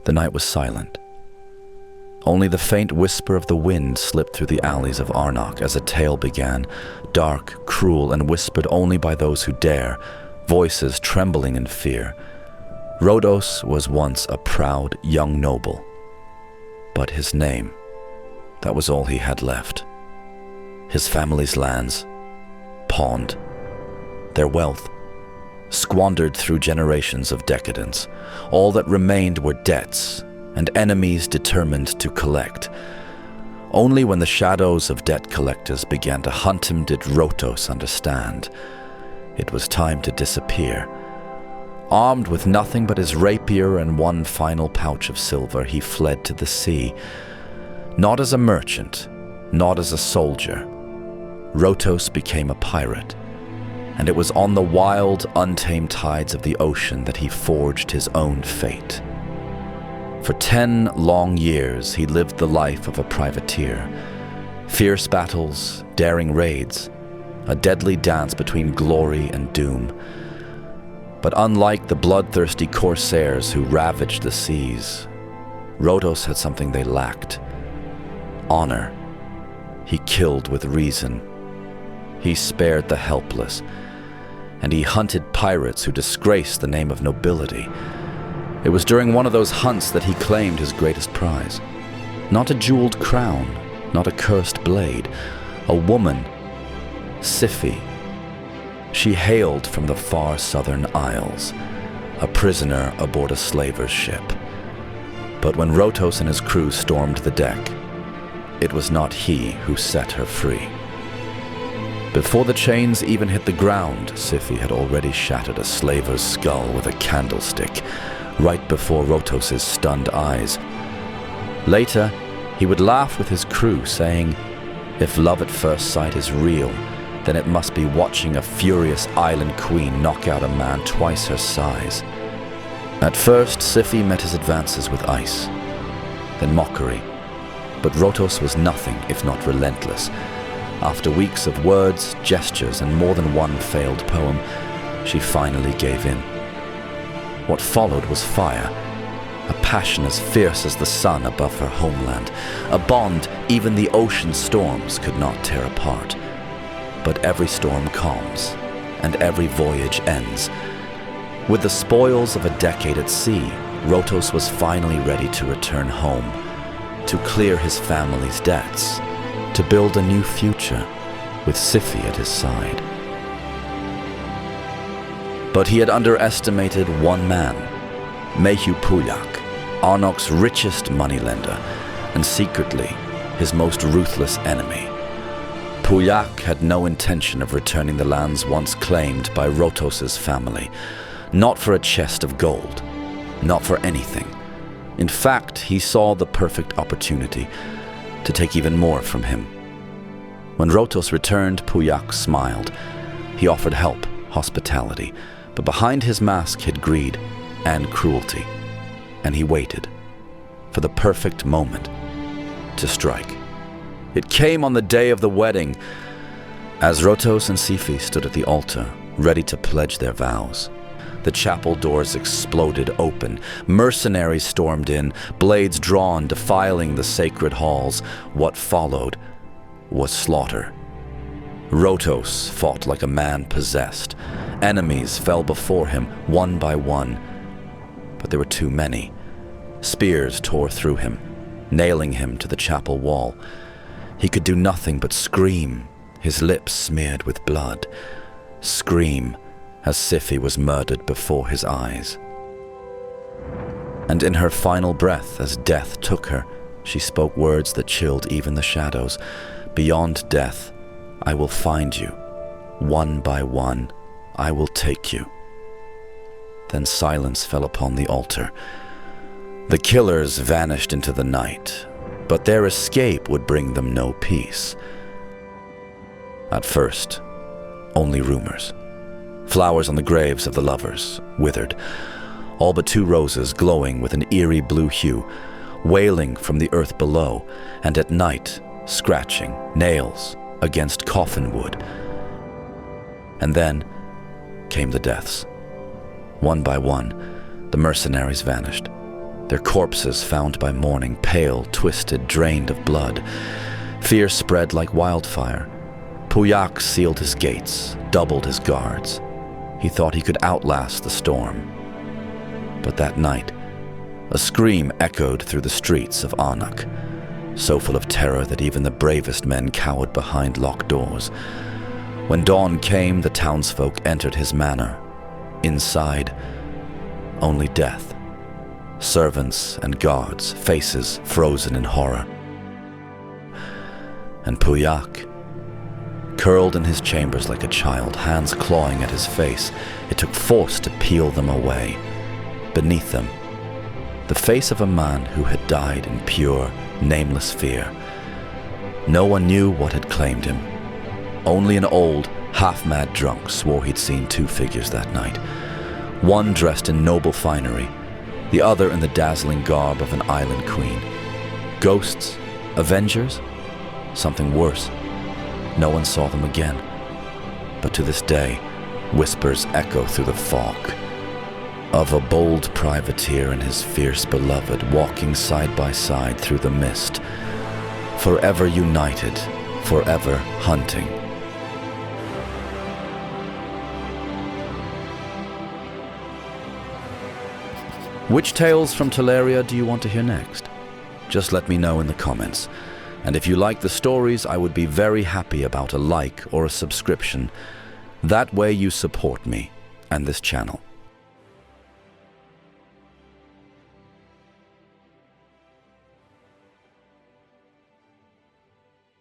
The night was silent. Only the faint whisper of the wind slipped through the alleys of Arnoc as a tale began, dark, cruel, and whispered only by those who dare, voices trembling in fear. Rodos was once a proud young noble, but his name, that was all he had left. His family's lands, pawned. Their wealth, squandered through generations of decadence. All that remained were debts, and enemies determined to collect. Only when the shadows of debt collectors began to hunt him did Rotos understand. It was time to disappear. Armed with nothing but his rapier and one final pouch of silver, he fled to the sea. Not as a merchant, not as a soldier. Rotos became a pirate, and it was on the wild, untamed tides of the ocean that he forged his own fate. For 10 long years, he lived the life of a privateer. Fierce battles, daring raids, a deadly dance between glory and doom. But unlike the bloodthirsty corsairs who ravaged the seas, Rodos had something they lacked: honor. He killed with reason. He spared the helpless, and he hunted pirates who disgraced the name of nobility. It was during one of those hunts that he claimed his greatest prize. Not a jeweled crown, not a cursed blade. A woman, Cify. She hailed from the far southern isles, a prisoner aboard a slaver's ship. But when Rotos and his crew stormed the deck, it was not he who set her free. Before the chains even hit the ground, Cify had already shattered a slaver's skull with a candlestick, right before Rotos' stunned eyes. Later, he would laugh with his crew, saying, "If love at first sight is real, then it must be watching a furious island queen knock out a man twice her size." At first, Cify met his advances with ice, then mockery. But Rotos was nothing if not relentless. After weeks of words, gestures, and more than one failed poem, she finally gave in. What followed was fire, a passion as fierce as the sun above her homeland, a bond even the ocean storms could not tear apart. But every storm calms, and every voyage ends. With the spoils of a decade at sea, Rotos was finally ready to return home, to clear his family's debts, to build a new future with Cify at his side. But he had underestimated one man, Puyak, Arnoc's richest moneylender, and secretly his most ruthless enemy. Puyak had no intention of returning the lands once claimed by Rotos' family, not for a chest of gold, not for anything. In fact, he saw the perfect opportunity to take even more from him. When Rotos returned, Puyak smiled. He offered help, hospitality, but behind his mask hid greed and cruelty, and he waited for the perfect moment to strike. It came on the day of the wedding, as Rotos and Siphi stood at the altar, ready to pledge their vows. The chapel doors exploded open. Mercenaries stormed in, blades drawn, defiling the sacred halls. What followed was slaughter. Rotos fought like a man possessed. Enemies fell before him, one by one. But there were too many. Spears tore through him, nailing him to the chapel wall. He could do nothing but scream, his lips smeared with blood. Scream as Cify was murdered before his eyes. And in her final breath, as death took her, she spoke words that chilled even the shadows. "Beyond death, I will find you. One by one, I will take you." Then silence fell upon the altar. The killers vanished into the night, but their escape would bring them no peace. At first, only rumors. Flowers on the graves of the lovers withered, all but 2 roses glowing with an eerie blue hue, wailing from the earth below, and at night scratching nails against coffin wood. And then came the deaths. One by one, the mercenaries vanished. their corpses found by morning, pale, twisted, drained of blood. Fear spread like wildfire. Puyak sealed his gates, doubled his guards. He thought he could outlast the storm. But that night, a scream echoed through the streets of Arnoc, so full of terror that even the bravest men cowered behind locked doors. When dawn came, the townsfolk entered his manor. Inside, only death. Servants and guards, faces frozen in horror. And Puyak, curled in his chambers like a child, hands clawing at his face, it took force to peel them away. Beneath them, the face of a man who had died in pure, nameless fear. No one knew what had claimed him. Only an old, half-mad drunk swore he'd seen two figures that night. One dressed in noble finery, the other in the dazzling garb of an island queen. Ghosts? Avengers? Something worse. No one saw them again. But to this day, whispers echo through the fog of a bold privateer and his fierce beloved walking side by side through the mist, forever united, forever hunting. Which tales from Teleria do you want to hear next? Just let me know in the comments. And if you like the stories, I would be very happy about a like or a subscription. That way you support me and this channel.